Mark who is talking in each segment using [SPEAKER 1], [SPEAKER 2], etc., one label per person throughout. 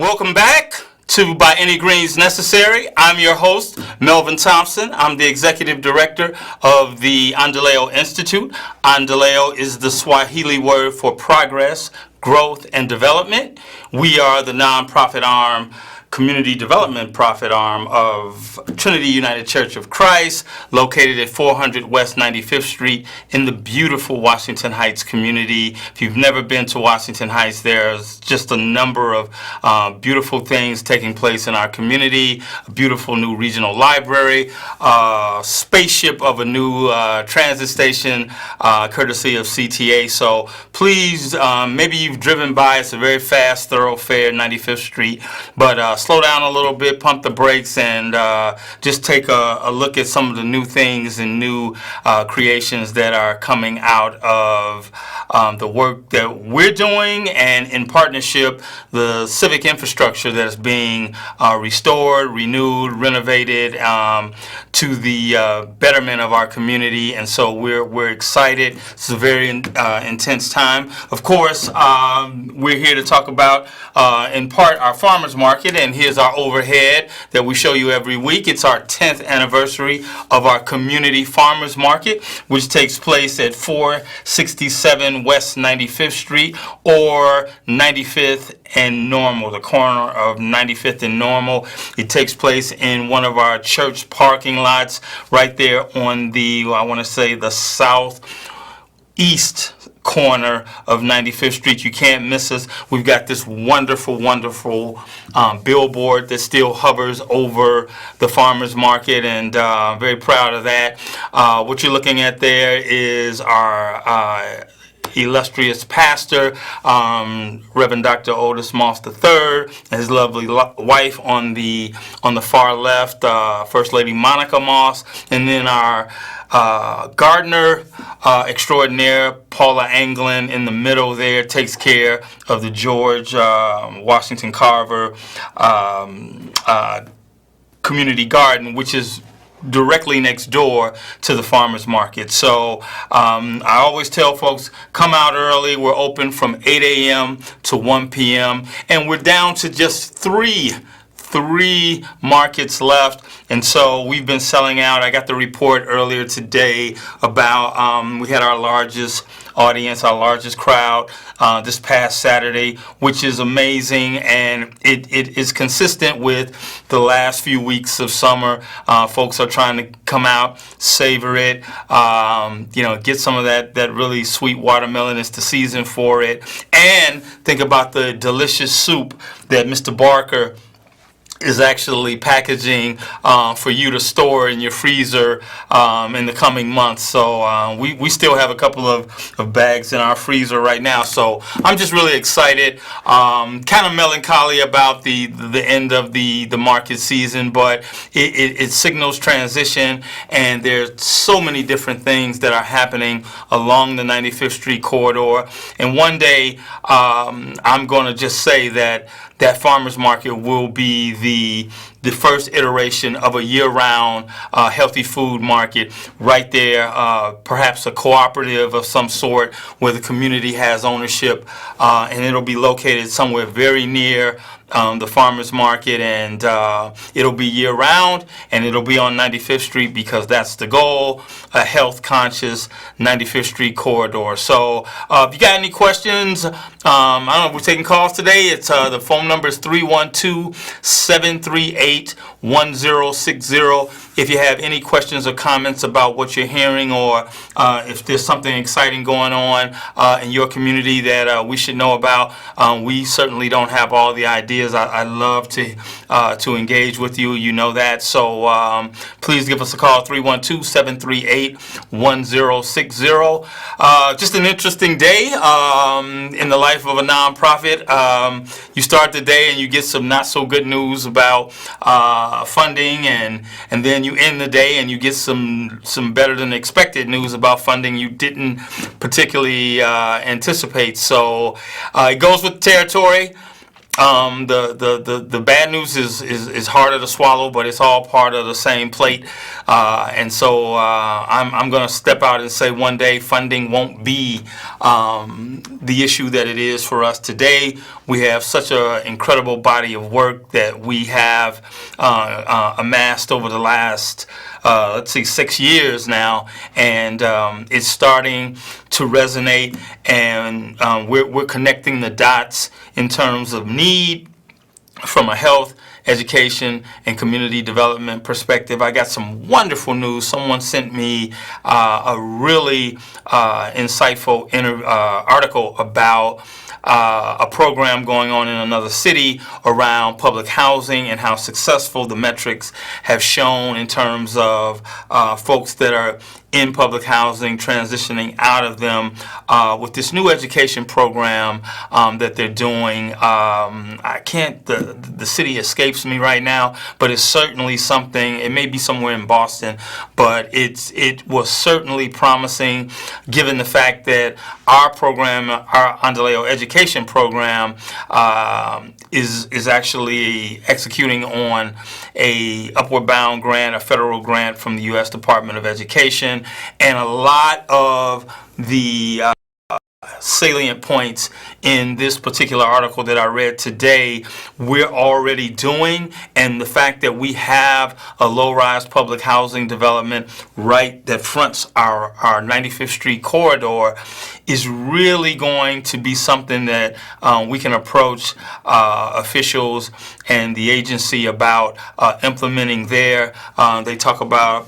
[SPEAKER 1] Welcome back to By Any Greens Necessary. I'm your host, Melvin Thompson. I'm the Executive Director of the Endeleo Institute. Endeleo is the Swahili word for progress, growth, and development. We are the nonprofit arm, community development profit arm of Trinity United Church of Christ, located at 400 West 95th Street in the beautiful Washington Heights community. If you've never been to Washington Heights, there's just a number of beautiful things taking place in our community. A beautiful new regional library, spaceship of a new transit station, courtesy of CTA. So please, maybe you've driven by. It's a very fast thoroughfare, 95th Street, but slow down a little bit, pump the brakes, and just take a look at some of the new things and new creations that are coming out of the work that we're doing, and in partnership, the civic infrastructure that is being restored, renewed, renovated to the betterment of our community. And so we're excited. It's a very intense time. Of course, we're here to talk about, in part, our farmers market, and here's our overhead that we show you every week. It's our 10th anniversary of our community farmers market, which takes place at 467 West 95th Street, or 95th and Normal, the corner of 95th and Normal. It takes place in one of our church parking lots right there on the, I want to say, the southeast corner of 95th Street. You can't miss us. We've got this wonderful billboard that still hovers over the farmers market, and very proud of that. What you're looking at there is our illustrious pastor, Reverend Dr. Otis Moss III, and his lovely wife on the far left, First Lady Monica Moss, and then our gardener extraordinaire, Paula Anglin, in the middle there, takes care of the George Washington Carver community garden, which is directly next door to the farmers market. So I always tell folks, come out early. We're open from 8 a.m. to 1 p.m. and we're down to just three markets left, and so we've been selling out. I got the report earlier today about we had our largest audience, our largest crowd this past Saturday, which is amazing, and it is consistent with the last few weeks of summer. Folks are trying to come out, savor it, get some of that really sweet watermelon. It's the season for it, and think about the delicious soup that Mr. Barker is actually packaging for you to store in your freezer in the coming months. So we still have a couple of bags in our freezer right now. So I'm just really excited. Kind of melancholy about the end of the market season, but it signals transition, and there's so many different things that are happening along the 95th Street corridor. And one day I'm going to just say that farmers market will be the first iteration of a year-round healthy food market right there, perhaps a cooperative of some sort where the community has ownership, and it'll be located somewhere very near the farmers market, and it'll be year-round, and it'll be on 95th Street because that's the goal, a health-conscious 95th Street corridor. So if you got any questions, I don't know if we're taking calls today. It's the phone number is 312-738-1060. If you have any questions or comments about what you're hearing, or if there's something exciting going on in your community that we should know about, we certainly don't have all the ideas. I love to engage with you. You know that. So please give us a call, 312-738-1060. Just an interesting day in the life of a nonprofit. You start the day and you get some not so good news about funding, and then you end the day and you get some better than expected news about funding you didn't particularly anticipate. So it goes with territory. The bad news is harder to swallow, but it's all part of the same plate. And so I'm going to step out and say one day funding won't be the issue that it is for us today. We have such an incredible body of work that we have amassed over the last, 6 years now, and it's starting to resonate, and we're connecting the dots in terms of need from a health, education, and community development perspective. I got some wonderful news. Someone sent me a really insightful article about a program going on in another city around public housing and how successful the metrics have shown in terms of folks that are in public housing transitioning out of them with this new education program that they're doing. The city escapes me right now, but it's certainly something. It may be somewhere in Boston, but it was certainly promising, given the fact that our program, our Endeleo education program, is actually executing on a upward bound grant, a federal grant from the U.S. Department of Education, and a lot of the salient points in this particular article that I read today we're already doing, and the fact that we have a low-rise public housing development right that fronts our 95th Street corridor is really going to be something that we can approach officials and the agency about implementing there. They talk about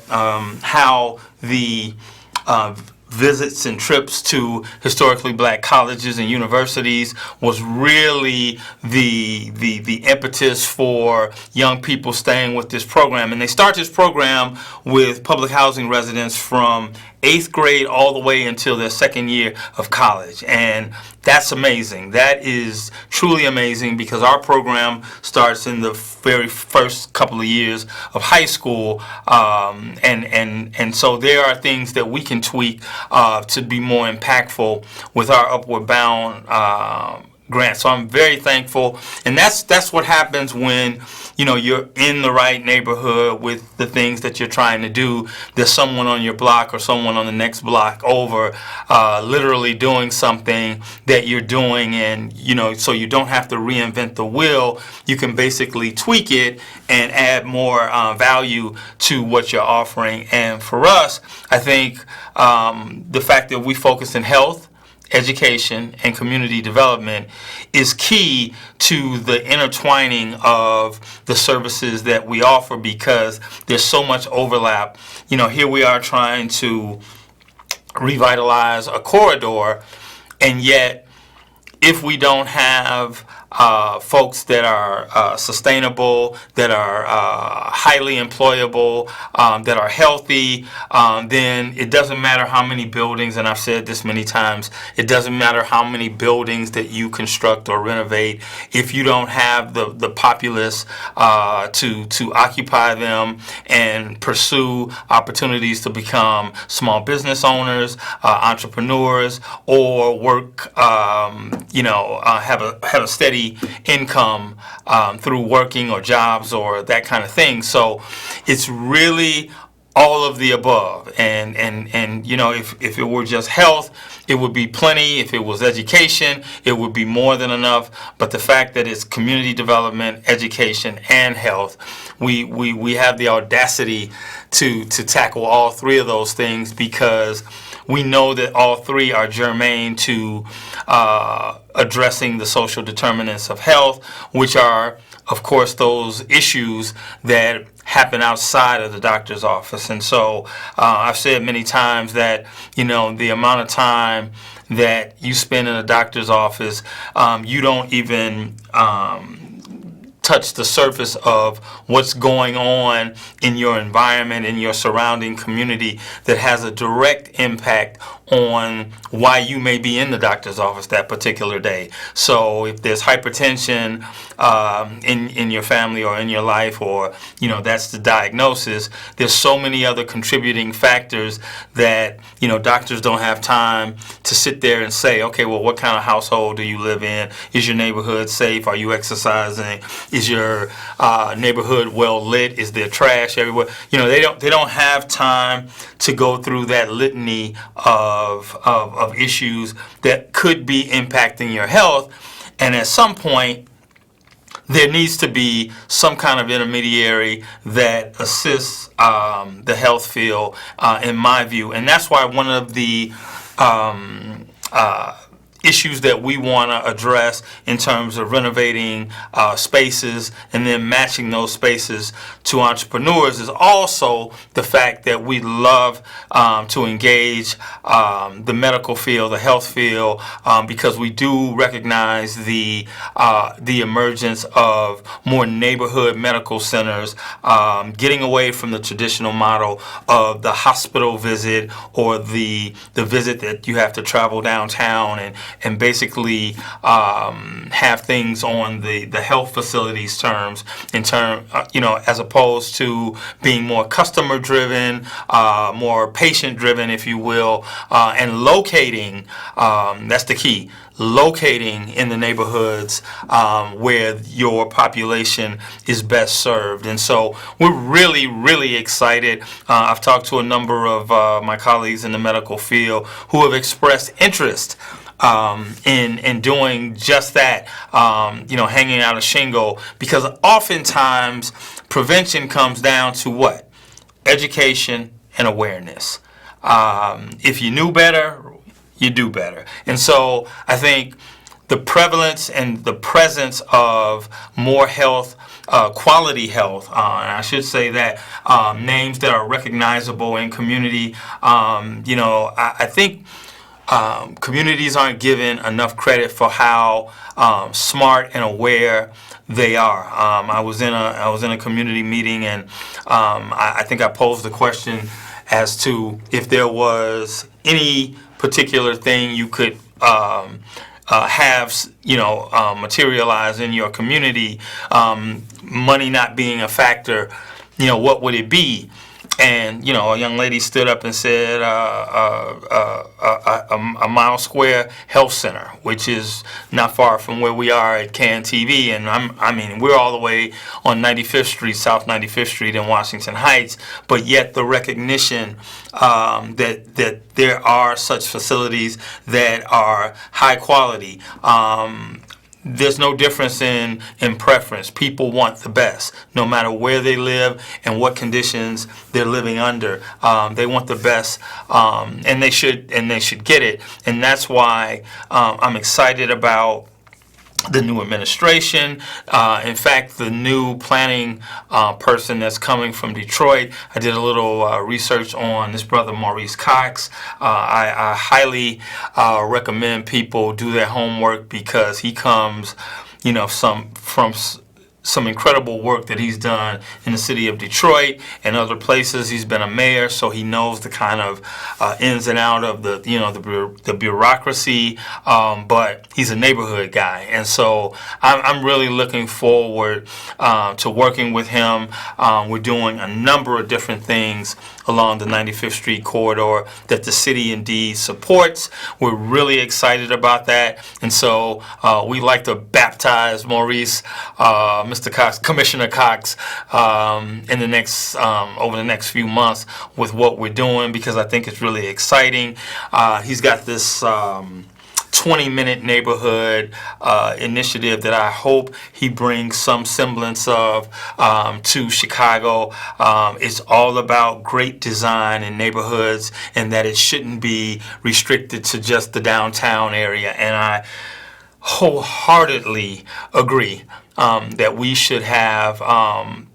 [SPEAKER 1] how the visits and trips to historically black colleges and universities was really the impetus for young people staying with this program. And they start this program with public housing residents from 8th grade all the way until their second year of college. And that's amazing. That is truly amazing, because our program starts in the very first couple of years of high school. And so there are things that we can tweak to be more impactful with our Upward Bound grant. So I'm very thankful. And that's what happens when you're in the right neighborhood with the things that you're trying to do. There's someone on your block or someone on the next block over literally doing something that you're doing, and so you don't have to reinvent the wheel. You can basically tweak it and add more value to what you're offering. And for us, I think the fact that we focus in health, education, and community development is key to the intertwining of the services that we offer, because there's so much overlap. Here we are trying to revitalize a corridor, and yet if we don't have folks that are sustainable, that are highly employable, that are healthy, then it doesn't matter how many buildings, and I've said this many times, it doesn't matter how many buildings that you construct or renovate if you don't have the populace to occupy them and pursue opportunities to become small business owners, entrepreneurs, or work, have a steady income through working or jobs or that kind of thing. So it's really all of the above, and if it were just health, it would be plenty. If it was education, it would be more than enough. But the fact that it's community development, education, and health, we have the audacity to tackle all three of those things, because we know that all three are germane to addressing the social determinants of health, which are, of course, those issues that happen outside of the doctor's office. And so I've said many times that, the amount of time that you spend in a doctor's office, you don't even touch the surface of what's going on in your environment, in your surrounding community, that has a direct impact on why you may be in the doctor's office that particular day. So if there's hypertension in your family or in your life, or that's the diagnosis, there's so many other contributing factors that doctors don't have time to sit there and say, okay, well, what kind of household do you live in? Is your neighborhood safe? Are you exercising? Is your neighborhood well lit? Is there trash everywhere? They don't have time to go through that litany of issues that could be impacting your health. And at some point, there needs to be some kind of intermediary that assists the health field, in my view. And that's why one of the issues that we want to address in terms of renovating spaces and then matching those spaces to entrepreneurs is also the fact that we love to engage the medical field, the health field, because we do recognize the emergence of more neighborhood medical centers, getting away from the traditional model of the hospital visit or the visit that you have to travel downtown and basically have things on the health facilities terms as opposed to being more customer driven, more patient driven, if you will, and locating, that's the key, locating in the neighborhoods where your population is best served. And so we're really, really excited. I've talked to a number of my colleagues in the medical field who have expressed interest in doing just that, hanging out a shingle, because oftentimes prevention comes down to what? Education and awareness. If you knew better, you do better. And so I think the prevalence and the presence of more health, quality health, and I should say that names that are recognizable in community, I think communities aren't given enough credit for how smart and aware they are. I was in a community meeting, and I think I posed the question as to if there was any particular thing you could materialize in your community, money not being a factor, what would it be? And a young lady stood up and said a mile square health center, which is not far from where we are at CAN TV. And we're all the way on 95th Street, South 95th Street in Washington Heights, but yet the recognition that there are such facilities that are high quality. There's no difference in preference. People want the best, no matter where they live and what conditions they're living under. They want the best, and they should get it. And that's why I'm excited about the new administration. In fact, the new planning person that's coming from Detroit. I did a little research on this brother Maurice Cox. I highly recommend people do their homework, because he comes, from some incredible work that he's done in the city of Detroit and other places. He's been a mayor, so he knows the kind of ins and out of the bureaucracy, but he's a neighborhood guy. And so I'm really looking forward to working with him. We're doing a number of different things along the 95th Street corridor that the city indeed supports. We're really excited about that. And so we like to baptize Maurice, Mr. Cox, Commissioner Cox, in the next over the next few months with what we're doing, because I think it's really exciting. He's got this 20-minute neighborhood initiative that I hope he brings some semblance of to Chicago. It's all about great design in neighborhoods, and that it shouldn't be restricted to just the downtown area. And I wholeheartedly agree that we should have,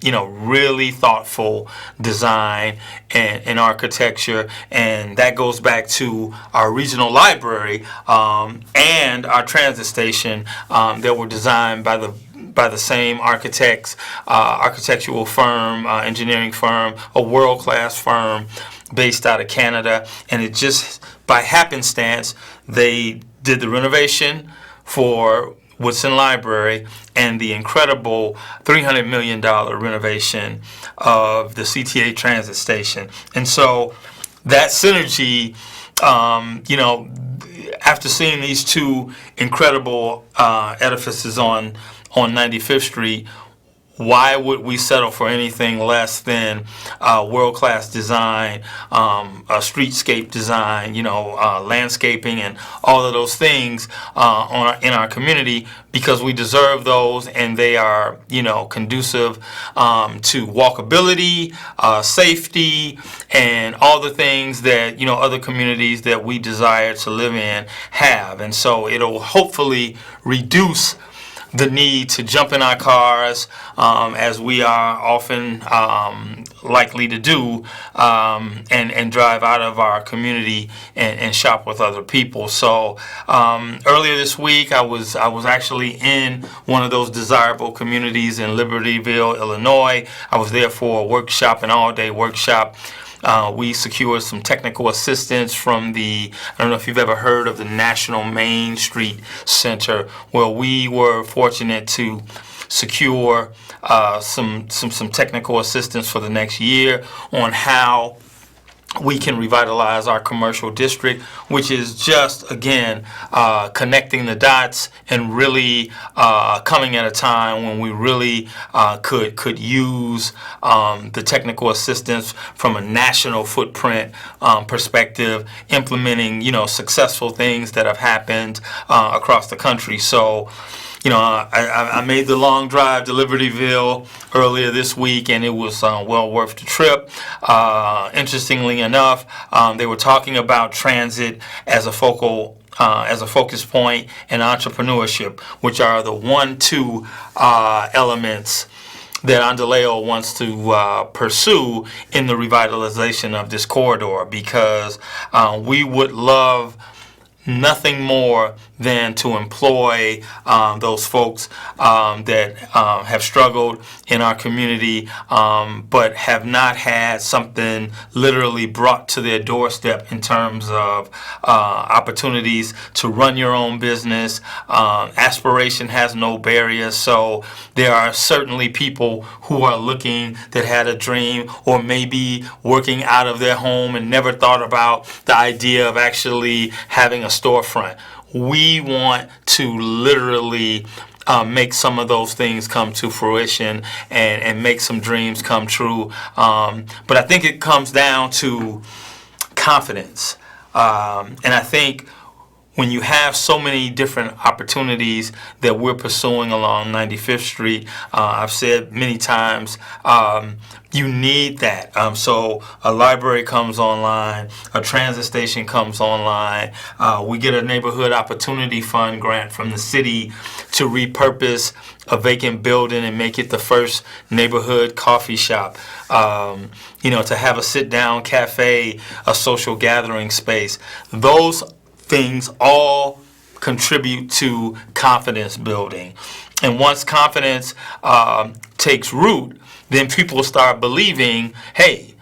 [SPEAKER 1] really thoughtful design and architecture, and that goes back to our regional library and our transit station that were designed by the same architects, architectural firm, engineering firm, a world-class firm based out of Canada. And it just, by happenstance, they did the renovation for Woodson Library and the incredible $300 million renovation of the CTA transit station. And so that synergy, after seeing these two incredible edifices on 95th Street, why would we settle for anything less than world-class design, streetscape design, landscaping, and all of those things in our community, because we deserve those, and they are, conducive to walkability, safety, and all the things that, other communities that we desire to live in have. And so it'll hopefully reduce the need to jump in our cars, as we are often likely to do, and drive out of our community and shop with other people. So earlier this week, I was actually in one of those desirable communities in Libertyville, Illinois. I was there for a workshop, an all-day workshop. We secured some technical assistance from I don't know if you've ever heard of the National Main Street Center, where we were fortunate to secure some technical assistance for the next year on how we can revitalize our commercial district, which is just, again, connecting the dots and really coming at a time when we really could use the technical assistance from a national footprint perspective, implementing, successful things that have happened across the country. So, I made the long drive to Libertyville earlier this week, and it was well worth the trip. Interestingly enough, they were talking about transit as a focus point, and entrepreneurship, which are the 1-2 elements that Endeleo wants to pursue in the revitalization of this corridor, because we would love nothing more than to employ those folks that have struggled in our community, but have not had something literally brought to their doorstep in terms of opportunities to run your own business. Aspiration has no barriers, so there are certainly people who are looking, that had a dream, or maybe working out of their home and never thought about the idea of actually having a storefront. We want to literally make some of those things come to fruition, and make some dreams come true. But I think it comes down to confidence. And I think when you have so many different opportunities that we're pursuing along 95th Street, I've said many times, you need that. So a library comes online, a transit station comes online, we get a neighborhood opportunity fund grant from the city to repurpose a vacant building and make it the first neighborhood coffee shop, to have a sit-down cafe, a social gathering space. Those things all contribute to confidence building. And once confidence takes root, then people start believing, hey,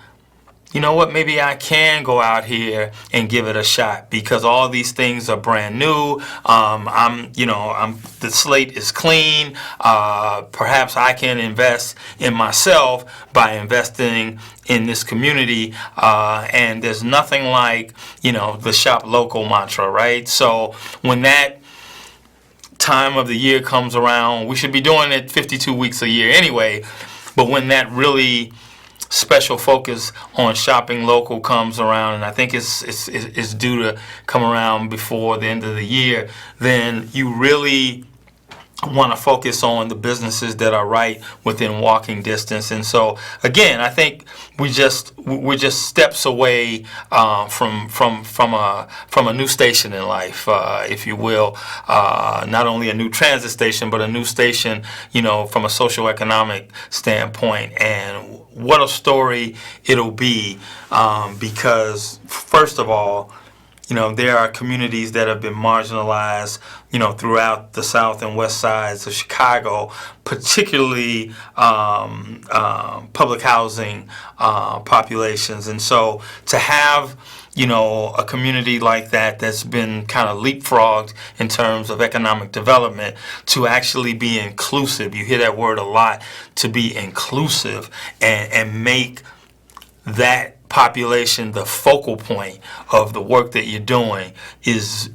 [SPEAKER 1] you know what, maybe I can go out here and give it a shot, because all these things are brand new. The slate is clean. Perhaps I can invest in myself by investing in this community. And there's nothing like, the shop local mantra, right? So when that time of the year comes around, we should be doing it 52 weeks a year anyway, but when that really special focus on shopping local comes around, and I think it's due to come around before the end of the year, then you really want to focus on the businesses that are right within walking distance. And so again, I think we're just steps away from a new station in life, if you will. Not only a new transit station, but a new station, from a socioeconomic standpoint. And what a story it'll be, because first of all, there are communities that have been marginalized, throughout the south and west sides of Chicago, particularly public housing populations. And so to have, a community like that that's been kind of leapfrogged in terms of economic development, to actually be inclusive, you hear that word a lot, to be inclusive and make that population the focal point of the work that you're doing, is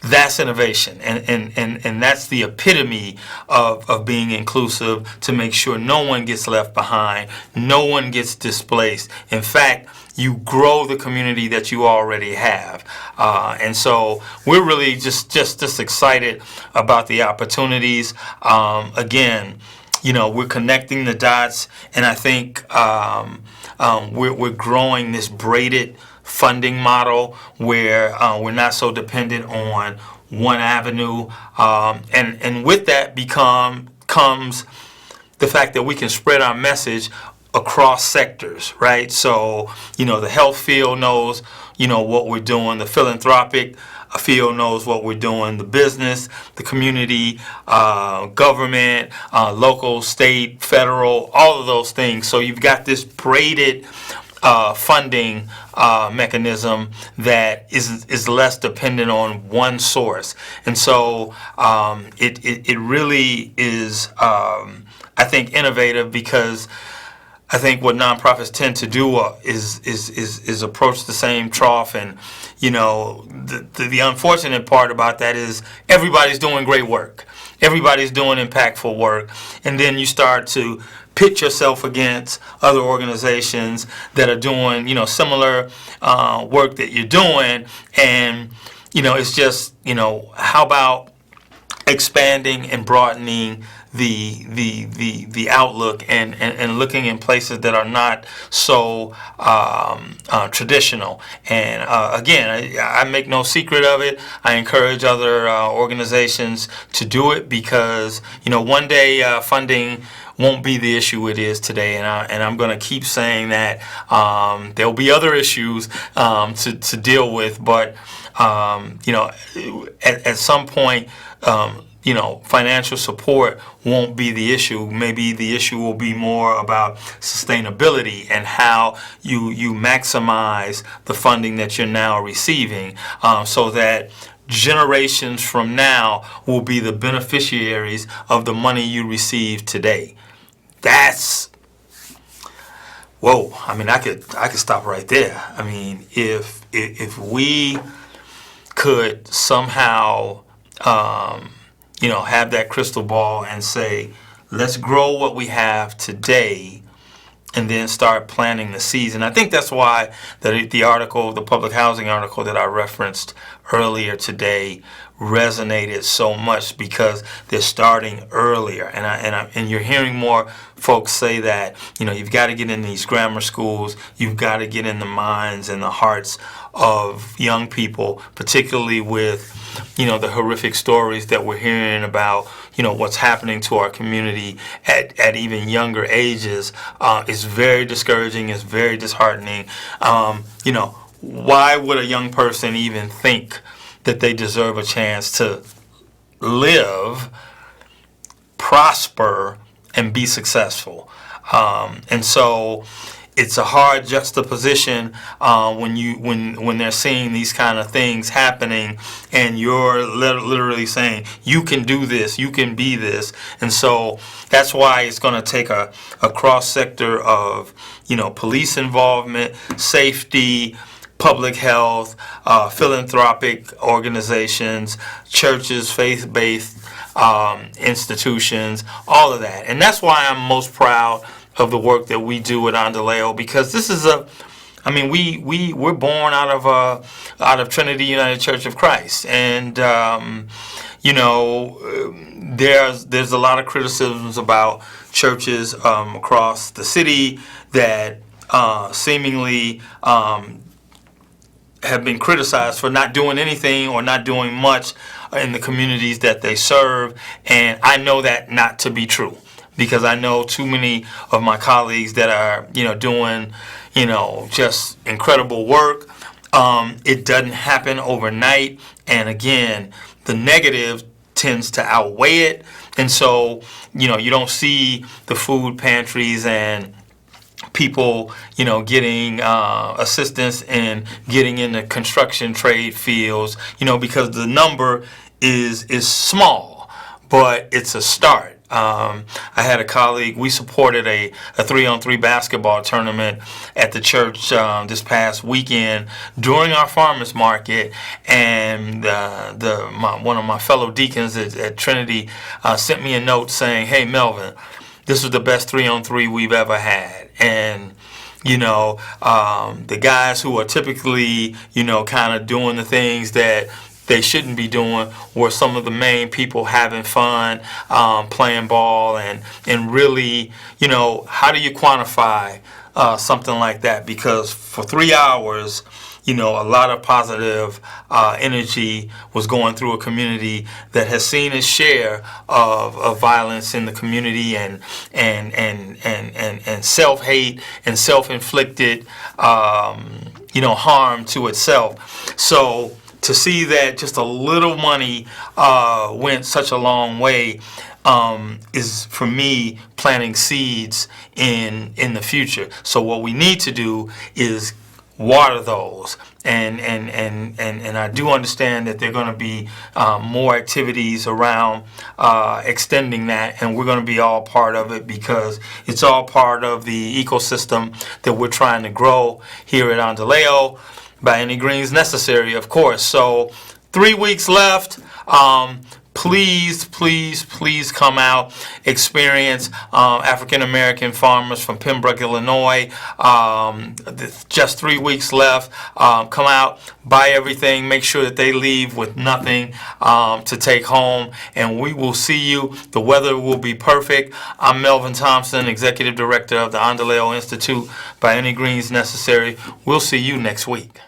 [SPEAKER 1] That's innovation, and that's the epitome of being inclusive, to make sure no one gets left behind, no one gets displaced. In fact, you grow the community that you already have. And so we're really just excited about the opportunities. Again, we're connecting the dots, and I think we're growing this braided funding model where we're not so dependent on one avenue, and with that comes the fact that we can spread our message across sectors, right? So the health field knows what we're doing, the philanthropic field knows what we're doing, the business, the community, government, local, state, federal, all of those things. So you've got this braided funding mechanism that is less dependent on one source, and so it really is, I think, innovative, because I think what nonprofits tend to do is approach the same trough, and the unfortunate part about that is everybody's doing great work, everybody's doing impactful work, and then you start to pit yourself against other organizations that are doing similar work that you're doing, and it's just how about expanding and broadening the outlook, and looking in places that are not so traditional. And again, I make no secret of it. I encourage other organizations to do it, because one day funding won't be the issue it is today, and I'm going to keep saying that. There'll be other issues to deal with, but at some point, financial support won't be the issue. Maybe the issue will be more about sustainability and how you maximize the funding that you're now receiving, so that generations from now will be the beneficiaries of the money you receive today. That's whoa. I mean, I could stop right there. I mean, if we could somehow have that crystal ball and say, let's grow what we have today, and then start planting the seeds. And I think that's why the article, the public housing article that I referenced earlier today, resonated so much, because they're starting earlier. And you're hearing more folks say that you've got to get in these grammar schools, you've got to get in the minds and the hearts of young people, particularly with the horrific stories that we're hearing about what's happening to our community at even younger ages. Is very discouraging, it's very disheartening. Why would a young person even think that they deserve a chance to live, prosper, and be successful? And so it's a hard juxtaposition when they're seeing these kind of things happening, and you're literally saying, you can do this, you can be this. And so that's why it's going to take a cross sector of police involvement, safety, public health, philanthropic organizations, churches, faith-based institutions, all of that. And that's why I'm most proud of the work that we do at Endeleo, because this is we're born out of Trinity United Church of Christ, and there's a lot of criticisms about churches across the city that seemingly have been criticized for not doing anything or not doing much in the communities that they serve, and I know that not to be true, because I know too many of my colleagues that are doing just incredible work. It doesn't happen overnight, and again, the negative tends to outweigh it, and so you don't see the food pantries and people getting assistance in getting into construction trade fields, because the number is small, but it's a start. I had a colleague, we supported a 3-on-3 basketball tournament at the church this past weekend during our farmers market, and one of my fellow deacons at Trinity sent me a note saying, "Hey Melvin, this was the best 3-on-3 we've ever had." And the guys who are typically, kind of doing the things that they shouldn't be doing were some of the main people having fun, playing ball, and really, how do you quantify something like that? Because for 3 hours, a lot of positive energy was going through a community that has seen its share of violence in the community, and self-hate and self-inflicted harm to itself. So to see that just a little money went such a long way is, for me, planting seeds in the future. So what we need to do is water those, and I do understand that there are going to be more activities around extending that, and we're going to be all part of it, because it's all part of the ecosystem that we're trying to grow here at Endeleo, by any means necessary, of course. So 3 weeks left. Please come out, experience African American farmers from Pembroke, Illinois. Just 3 weeks left. Come out, buy everything, make sure that they leave with nothing to take home, and we will see you. The weather will be perfect. I'm Melvin Thompson, Executive Director of the Endeleo Institute, by any means necessary. We'll see you next week.